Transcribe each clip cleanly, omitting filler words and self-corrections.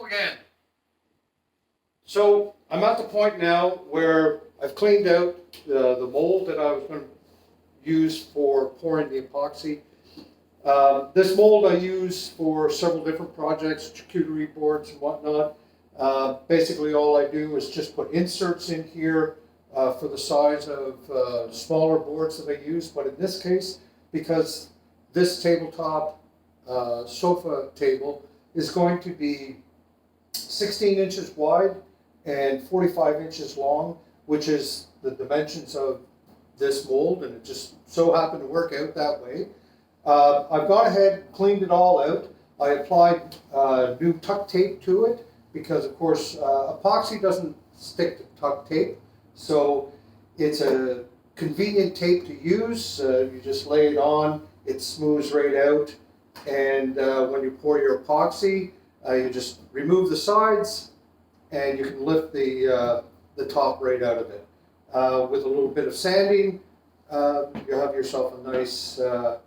again. So I'm at the point now where I've cleaned out the mold that I was going to use for pouring the epoxy. This mold I use for several different projects, charcuterie boards and whatnot. Basically all I do is just put inserts in here for the size of smaller boards that I use, but in this case, because this tabletop sofa table is going to be 16 inches wide and 45 inches long, which is the dimensions of this mold, and it just so happened to work out that way. I've gone ahead, cleaned it all out. I applied new tuck tape to it because, of course, epoxy doesn't stick to tuck tape, so it's a convenient tape to use. You just lay it on, it smooths right out, and when you pour your epoxy, you just remove the sides and you can lift the top right out of it. With a little bit of sanding, you'll have yourself a nice, I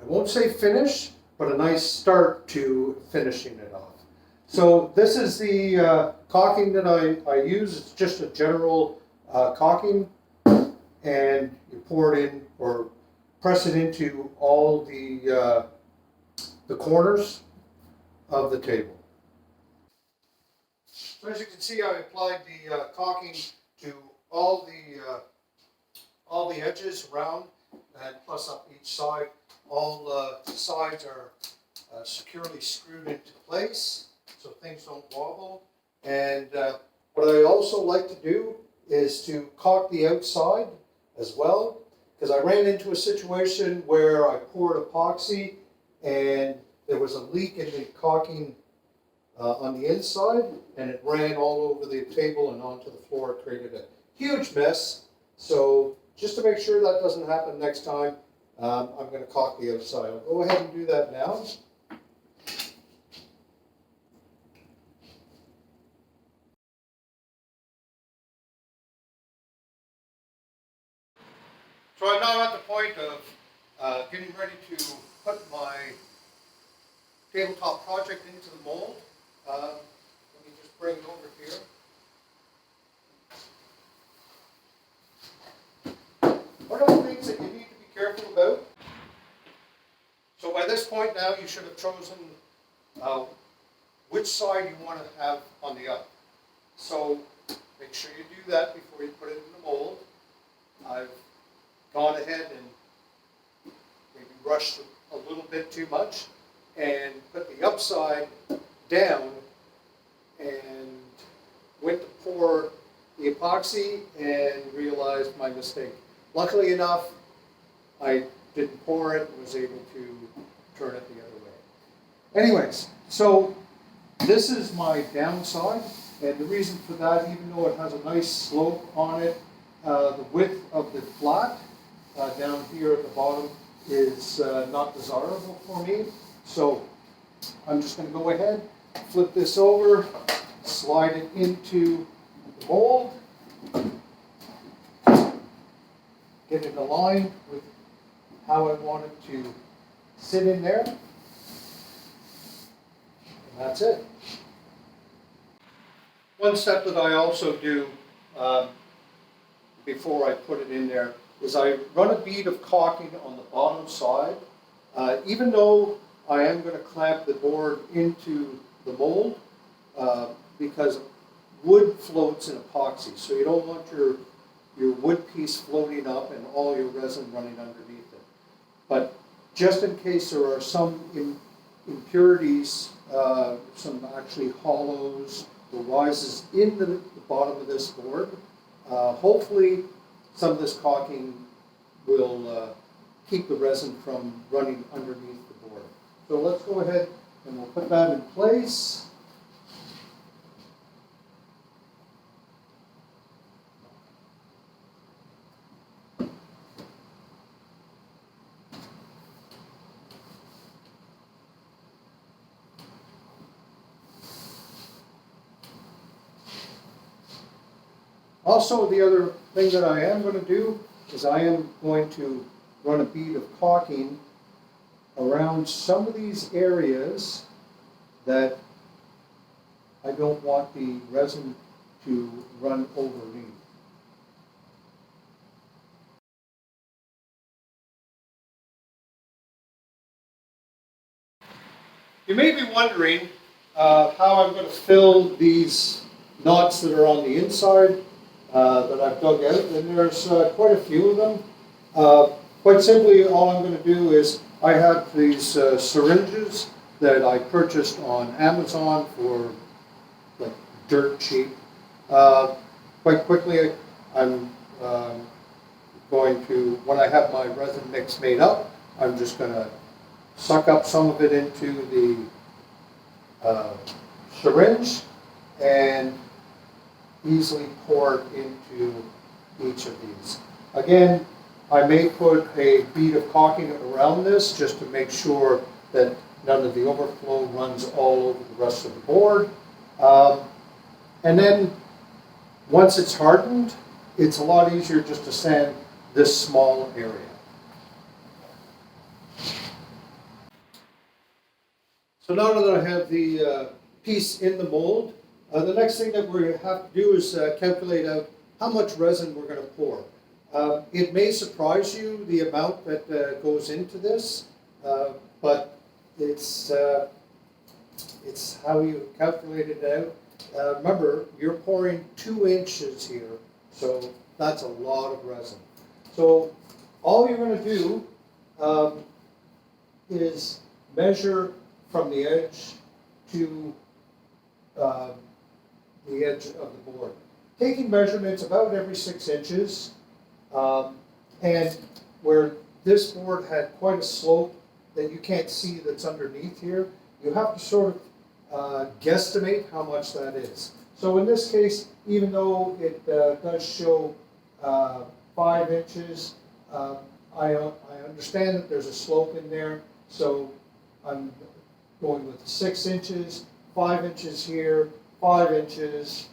won't say finish, but a nice start to finishing it off. So this is the caulking that I use. It's just a general caulking, and you pour it in or press it into all the corners of the table. So as you can see, I applied the caulking to all the edges around, and plus up each side. All sides are securely screwed into place so things don't wobble. And what I also like to do is to caulk the outside as well, because I ran into a situation where I poured epoxy and there was a leak in the caulking on the inside, and it ran all over the table and onto the floor. It created a huge mess. So just to make sure that doesn't happen next time, I'm going to caulk the outside. I'll go ahead and do that now. So I'm now at the point of getting ready to put my tabletop project into the mold. Let me just bring it over here. One of the things that you need to be careful about. So by this point now, you should have chosen which side you want to have on the oven. So make sure you do that before you put it in the mold. I've gone ahead and maybe rushed a little bit too much and put the upside down and went to pour the epoxy and realized my mistake. Luckily enough, I didn't pour it and was able to turn it the other way. Anyways, so this is my downside, and the reason for that, even though it has a nice slope on it, the width of the flat down here at the bottom is not desirable for me. So I'm just going to go ahead, flip this over, slide it into the mold, get it aligned with how I want it to sit in there, and that's it. One step that I also do before I put it in there is I run a bead of caulking on the bottom side. Even though I am going to clamp the board into the mold, because wood floats in epoxy, so you don't want your wood piece floating up and all your resin running underneath it. But just in case there are some impurities, some actually hollows or rises in the bottom of this board, hopefully some of this caulking will keep the resin from running underneath the board. So let's go ahead and we'll put that in place. Also, the other thing that I am going to do is I am going to run a bead of caulking around some of these areas that I don't want the resin to run over me. You may be wondering how I'm going to fill these knots that are on the inside that I've dug out, and there's quite a few of them. Quite simply, all I'm going to do is I have these syringes that I purchased on Amazon for like dirt cheap. Quite quickly, I'm going to, when I have my resin mix made up, I'm just going to suck up some of it into the syringe and easily pour it into each of these. Again, I may put a bead of caulking around this just to make sure that none of the overflow runs all over the rest of the board. And then once it's hardened, it's a lot easier just to sand this small area. So now that I have the piece in the mold, the next thing that we have to do is calculate out how much resin we're going to pour. It may surprise you the amount that goes into this, but it's how you calculate it out. Remember, you're pouring 2 inches here, so that's a lot of resin. So all you're going to do is measure from the edge to the edge of the board. Taking measurements about every 6 inches, and where this board had quite a slope that you can't see that's underneath here, you have to sort of guesstimate how much that is. So in this case, even though it does show 5 inches, I understand that there's a slope in there, so I'm going with 6 inches, 5 inches here, 5 inches,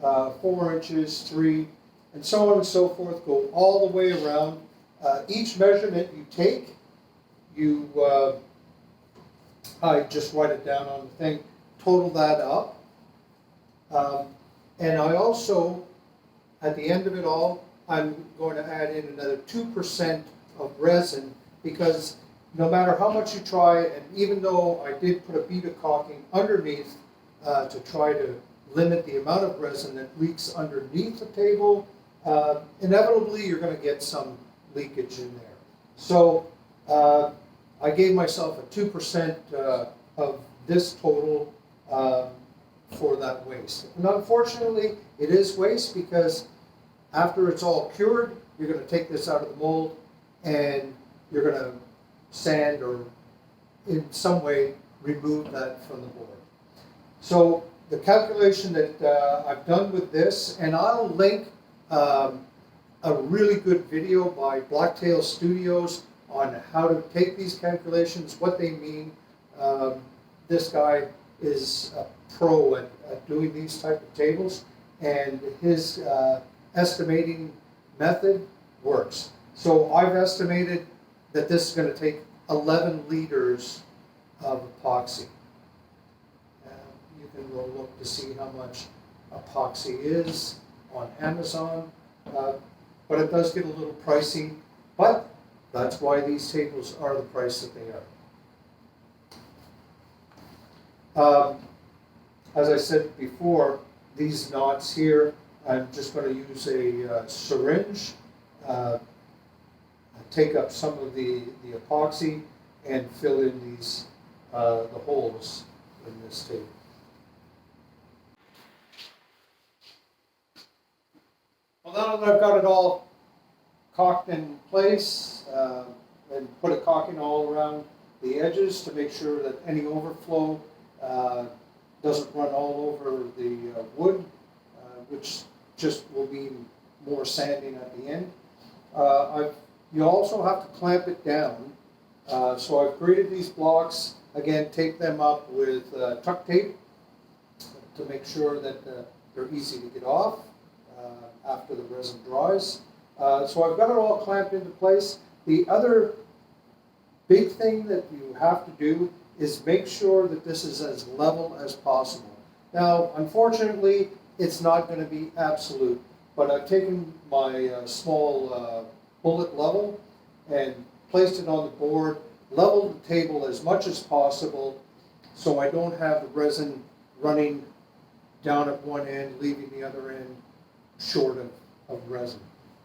4 inches, 3, and so on and so forth. Go all the way around. Each measurement you take, I just write it down on the thing, total that up. And I also, at the end of it all, I'm going to add in another 2% of resin, because no matter how much you try, and even though I did put a bead of caulking underneath to try to limit the amount of resin that leaks underneath the table, inevitably you're going to get some leakage in there. So I gave myself a 2% of this total for that waste. And unfortunately, it is waste, because after it's all cured, you're going to take this out of the mold and you're going to sand or in some way remove that from the board. So the calculation that I've done with this, and I'll link a really good video by Blacktail Studios on how to take these calculations, what they mean. This guy is a pro at doing these type of tables, and his estimating method works. So I've estimated that this is going to take 11 liters of epoxy. You can go look to see how much epoxy is on Amazon, but it does get a little pricey, but that's why these tables are the price that they are. As I said before, these knots here, I'm just going to use a syringe, take up some of the epoxy, and fill in these the holes in this table. Well, now that I've got it all caulked in place, and put a caulking all around the edges to make sure that any overflow doesn't run all over the wood, which just will mean more sanding at the end. You also have to clamp it down. So I've created these blocks. Again, tape them up with tuck tape to make sure that they're easy to get off after the resin dries. So I've got it all clamped into place. The other big thing that you have to do is make sure that this is as level as possible. Now, unfortunately, it's not going to be absolute, but I've taken my small bullet level and placed it on the board, leveled the table as much as possible so I don't have the resin running down at one end, leaving the other end short of resin.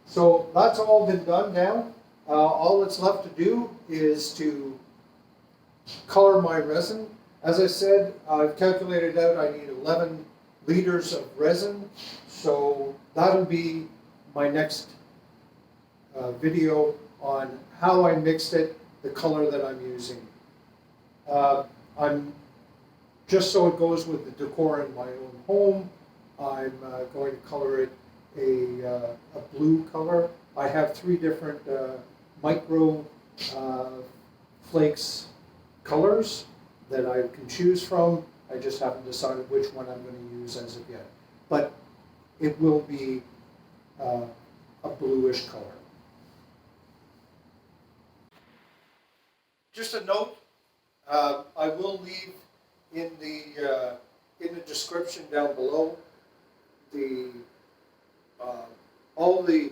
So that's all been done now. All that's left to do is to color my resin. As I said, I've calculated out I need 11 liters of resin, so that'll be my next video on how I mixed it, the color that I'm using. I'm just so it goes with the decor in my own home, I'm going to color it a blue color. I have 3 different micro flakes colors that I can choose from. I just haven't decided which one I'm going to use as of yet. But it will be a bluish color. Just a note, I will leave in the description down below all the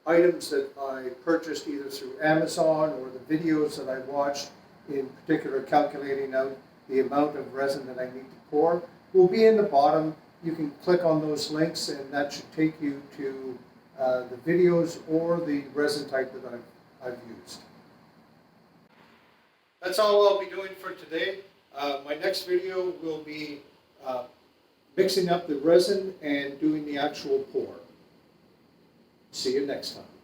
items that I purchased either through Amazon or the videos that I watched, in particular calculating out the amount of resin that I need to pour, will be in the bottom. You can click on those links and that should take you to the videos or the resin type that I've used. That's all I'll be doing for today. My next video will be mixing up the resin and doing the actual pour. See you next time.